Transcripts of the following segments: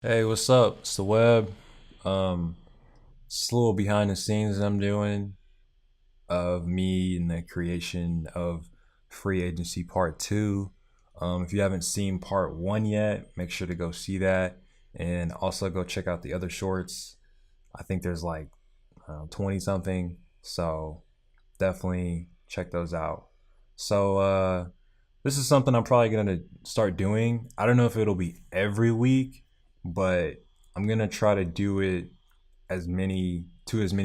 Hey, what's up? It's the web. Um, it's a little behind the scenes that I'm doing of me and the creation of Free Agency Part 2. If you haven't seen Part 1 yet, make sure to go see that. And also go check out the other shorts. I think there's like 20 something. So definitely check those out. So this is something I'm probably gonna start doing. I don't know if it'll be every week, but I'm gonna try to do it as many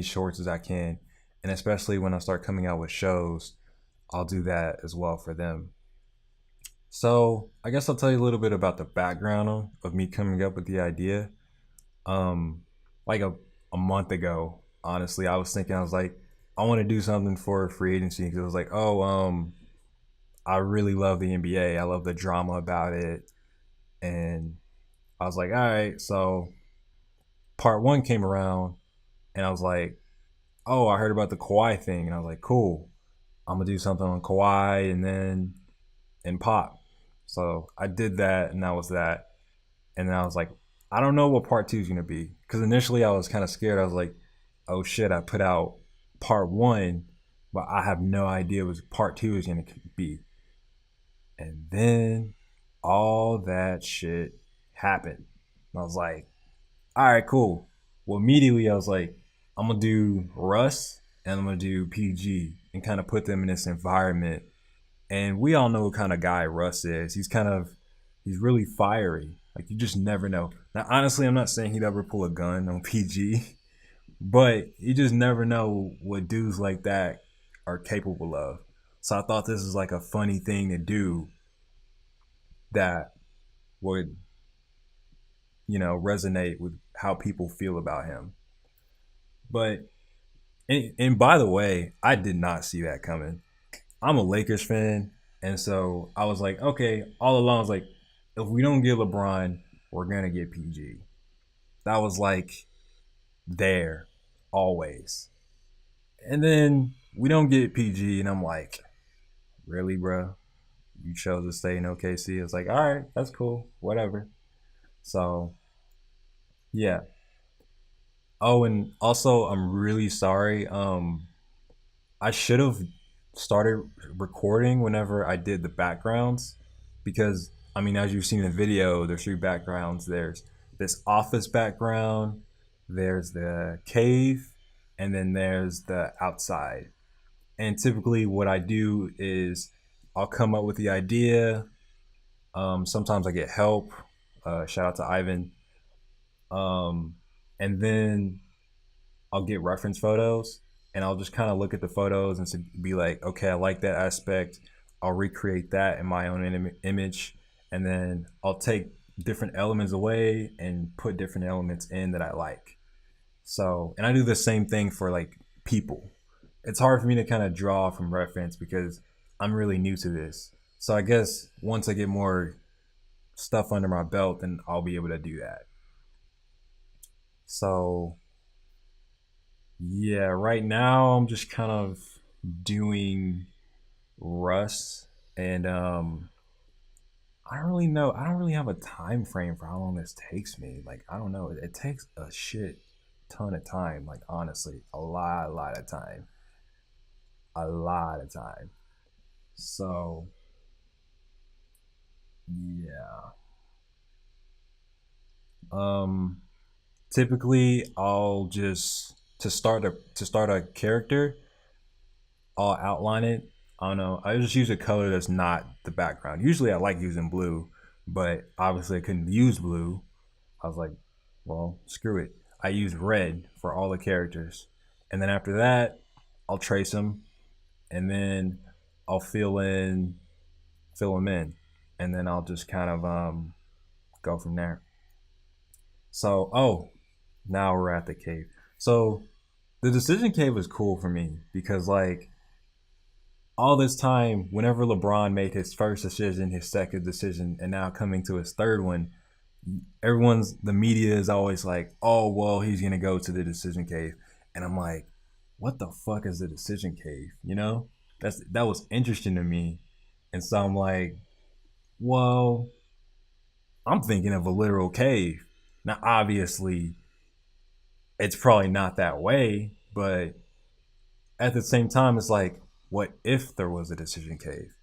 shorts as I can, and especially when I start coming out with shows, I'll do that as well for them. So I guess I'll tell you a little bit about the background of me coming up with the idea. Um, like a month ago, honestly, I was thinking I was like, I want to do something for free agency because it was like, I really love the NBA. I love the drama about it, and I was like, all right. So part one came around, and I was like, oh, I heard about the Kawhi thing, and I was like, cool. I'm gonna do something on Kawhi, and then and Pop. So I did that, and that was that. And then I was like, I don't know what part two is gonna be because initially I was kind of scared. I was like, oh shit, I put out part one, but I have no idea what part two is gonna be. And then all that shit happened. And I was like, all right, cool. Well, immediately I was like, I'm gonna do Russ and I'm gonna do PG and kind of put them in this environment. And we all know what kind of guy Russ is. He's really fiery. Like you just never know. Now, honestly, I'm not saying he'd ever pull a gun on PG, but you just never know what dudes like that are capable of. So I thought this was like a funny thing to do that would, resonate with how people feel about him. But and by the way, I did not see that coming. I'm a Lakers fan, and so I was like, okay, all along I was like, if we don't get LeBron, we're gonna get PG. That was like there always. And then we don't get PG, and I'm like, really, bro? You chose to stay in OKC. It's like, all right, that's cool, whatever. So yeah. Oh, and also, I'm really sorry. I should have started recording whenever I did the backgrounds because I mean, as you've seen in the video, there's three backgrounds. There's this office background, there's the cave, and then there's the outside. And typically, what I do is I'll come up with the idea. Sometimes I get help. Shout out to Ivan. Um, and then I'll get reference photos and I'll just kind of look at the photos and be like, okay, I like that aspect. I'll recreate that in my own image, and then I'll take different elements away and put different elements in that I like. So, and I do the same thing for like people. It's hard for me to kind of draw from reference because I'm really new to this. So I guess once I get more stuff under my belt, then I'll be able to do that. So yeah, right now I'm just kind of doing Rust, and I don't really know. I don't really have a time frame for how long this takes me. Like I don't know. It takes a shit ton of time. Like honestly, a lot of time, a lot of time. So yeah. Um, Typically I'll just to start a character. I'll outline it. I don't know. I just use a color that's not the background. Usually I like using blue, but obviously I couldn't use blue. I was like, well, screw it. I use red for all the characters. And then after that, I'll trace them and then I'll fill them in. And then I'll just kind of go from there. So, oh, now we're at the cave. So, the decision cave was cool for me because like all this time, whenever LeBron made his first decision, his second decision, and now coming to his third one, the media is always like, oh, well, he's going to go to the decision cave. And I'm like, what the fuck is the decision cave? That was interesting to me. And so I'm like, well, I'm thinking of a literal cave. Now, obviously, it's probably not that way, but at the same time, it's like, what if there was a decision cave?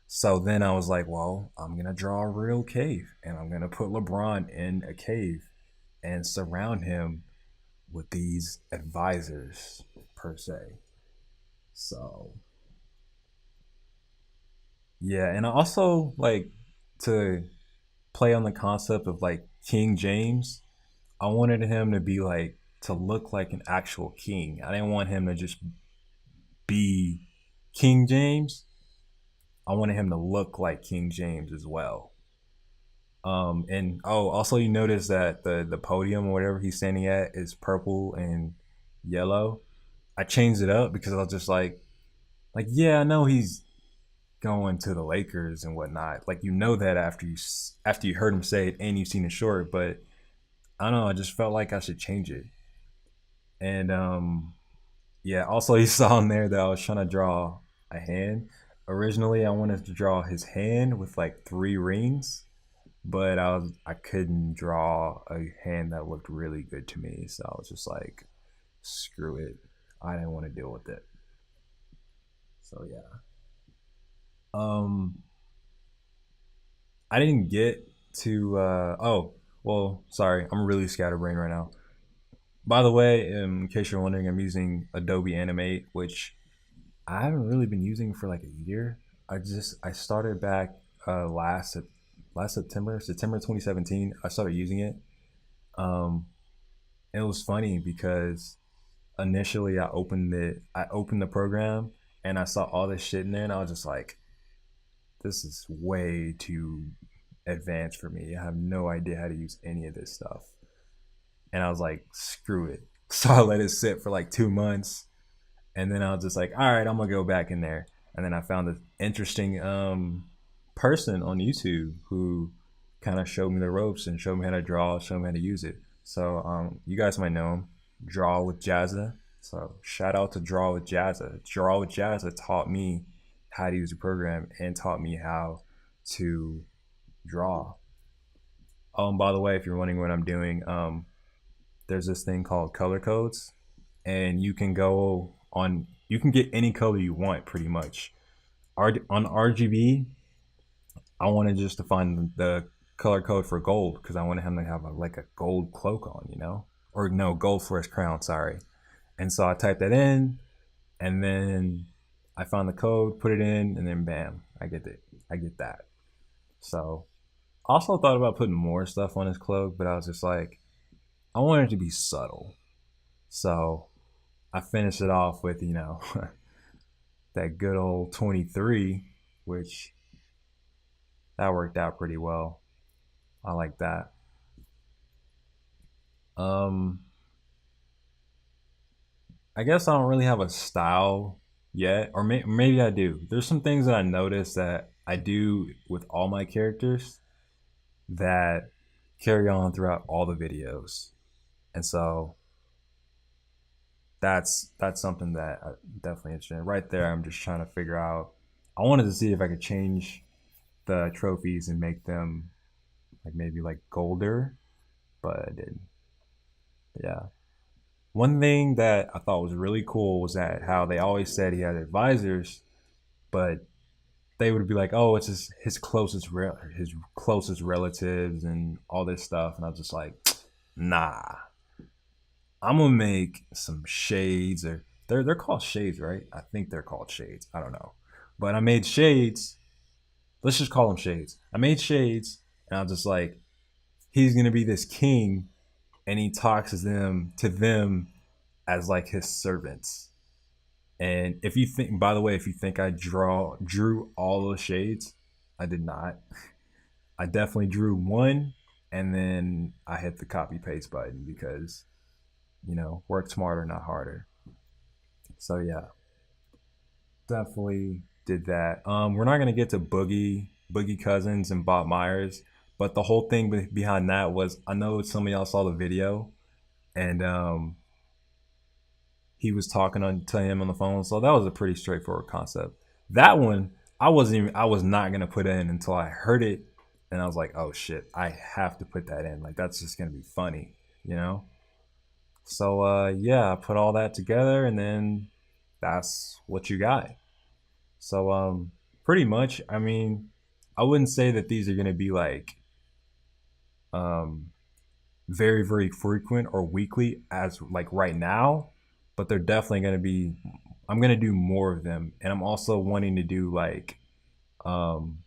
So then I was like, well, I'm gonna draw a real cave, and I'm gonna put LeBron in a cave and surround him with these advisors per se. So yeah, and I also like to play on the concept of like King James. I wanted him to be like to look like an actual king. I didn't want him to just be King James. I wanted him to look like King James as well. And oh, also you notice that the podium or whatever he's standing at is purple and yellow. I changed it up because I was just like yeah, I know he's going to the Lakers and whatnot. Like you know that after you heard him say it and you've seen it short, but I don't know. I just felt like I should change it. And yeah, also you saw in there that I was trying to draw a hand. Originally, I wanted to draw his hand with like 3 rings, but I couldn't draw a hand that looked really good to me, so I was just like, screw it. I didn't want to deal with it. So yeah. Um, I didn't get to. Oh, well, sorry. I'm really scatterbrained right now. By the way, in case you're wondering, I'm using Adobe Animate, which I haven't really been using for like a year. I started back last September 2017. I started using it. Um, it was funny because initially I opened the program and I saw all this shit in there, and I was just like, this is way too advanced for me. I have no idea how to use any of this stuff. And I was like, screw it. So I let it sit for like 2 months. And then I was just like, all right, I'm going to go back in there. And then I found this interesting person on YouTube who kind of showed me the ropes and showed me how to draw, showed me how to use it. So you guys might know him, Draw with Jazza. So shout out to Draw with Jazza. Draw with Jazza taught me how to use the program and taught me how to draw. By the way, if you're wondering what I'm doing, there's this thing called color codes, and you can get any color you want pretty much. On RGB, I wanted just to find the color code for gold because I wanted him to have like a gold cloak on, or no, gold for his crown. Sorry. And so I typed that in, and then I found the code, put it in, and then bam, I get it. I get that. So also thought about putting more stuff on his cloak, but I was just like, I wanted it to be subtle. So I finished it off with, that good old 23, which that worked out pretty well. I like that. Um, I guess I don't really have a style yet, or maybe I do. There's some things that I notice that I do with all my characters that carry on throughout all the videos, and so that's something that I definitely interested in. Right there, I'm just trying to figure out. I wanted to see if I could change the trophies and make them like maybe like golder, but I didn't. Yeah. One thing that I thought was really cool was that how they always said he had advisors, but they would be like, "Oh, it's his closest relatives and all this stuff," and I was just like, "Nah, I'm gonna make some shades, or they're called shades, right? I think they're called shades. I don't know, but I made shades. Let's just call them shades. I made shades, and I was just like, he's gonna be this king, and he talks to them as like his servants. And if you think, by the way, if you think I drew all those shades, I did not. I definitely drew one, and then I hit the copy paste button because work smarter, not harder. So yeah, definitely did that. We're not gonna get to Boogie Cousins and Bob Myers, but the whole thing behind that was I know some of y'all saw the video, and he was talking to him on the phone, so that was a pretty straightforward concept. That one I was not gonna put in until I heard it And I was like, oh shit, I have to put that in. Like that's just gonna be funny, you know? So yeah, I put all that together and then that's what you got. So pretty much, I mean, I wouldn't say that these are gonna be like um very, very frequent or weekly as like right now, but they're definitely gonna be I'm gonna do more of them. And I'm also wanting to do like um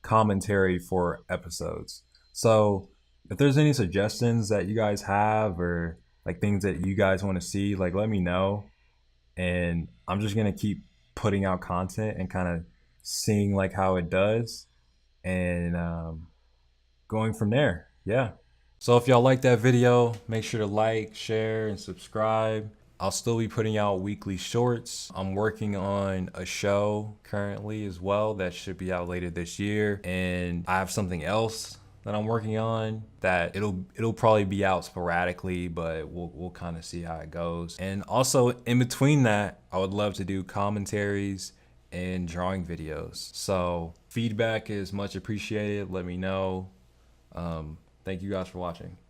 commentary for episodes. So if there's any suggestions that you guys have or like things that you guys want to see, like let me know. And I'm just gonna keep putting out content and kind of seeing like how it does and going from there. Yeah. So if y'all like that video, make sure to like, share, and subscribe. I'll still be putting out weekly shorts. I'm working on a show currently as well that should be out later this year. And I have something else that I'm working on that it'll probably be out sporadically, but we'll kind of see how it goes. And also in between that, I would love to do commentaries and drawing videos. So feedback is much appreciated. Let me know. Thank you guys for watching.